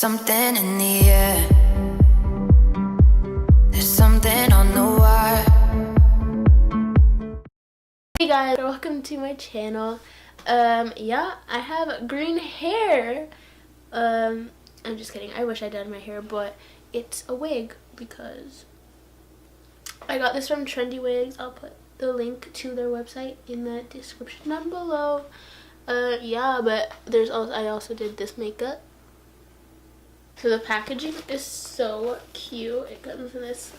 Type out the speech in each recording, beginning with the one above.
something in the air. There's something on the wire. Hey guys, welcome to my channel. Yeah, I have green hair. I'm just kidding. I wish I dyed my hair, but it's a wig because I got this from Trendywigs. I'll put the link to their website in the description down below. Yeah, but I also did this makeup. So the packaging is so cute. It comes in this.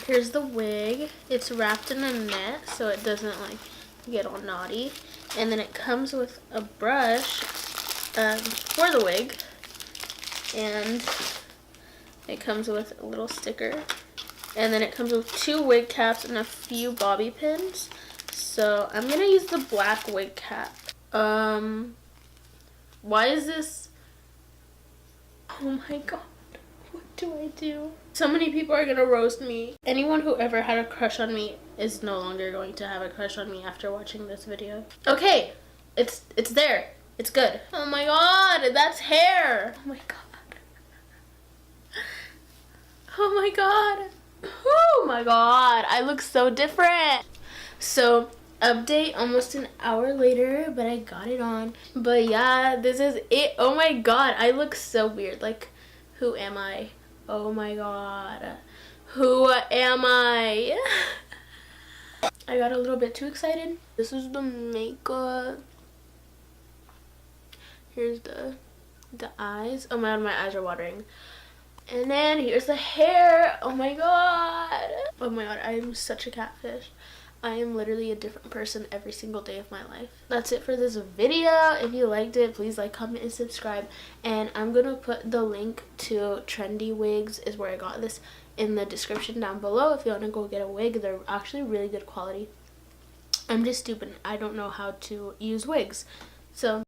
Here's the wig. It's wrapped in a net so it doesn't like get all naughty. And then it comes with a brush for the wig. And it comes with a little sticker. And then it comes with 2 wig caps and a few bobby pins. So I'm gonna use the black wig cap. Why is this? Oh my god. What do I do? So many people are gonna roast me. Anyone who ever had a crush on me is no longer going to have a crush on me after watching this video. Okay, it's there. It's good. Oh my god, that's hair. Oh my god. Oh my god. Oh my god, I look so different. So update almost an hour later, but I got it on. But yeah, this is it. Oh my god, I look so weird. Like, who am I? Oh my god, who am I? I got a little bit too excited. This is the makeup. Here's the eyes. Oh my god, my eyes are watering. And then here's the hair. Oh my god. Oh my god, I am such a catfish. I am literally a different person every single day of my life. That's it for this video. If you liked it, please like, comment, and subscribe. And I'm going to put the link to Trendywigs is where I got this in the description down below. If you want to go get a wig, they're actually really good quality. I'm just stupid. I don't know how to use wigs. So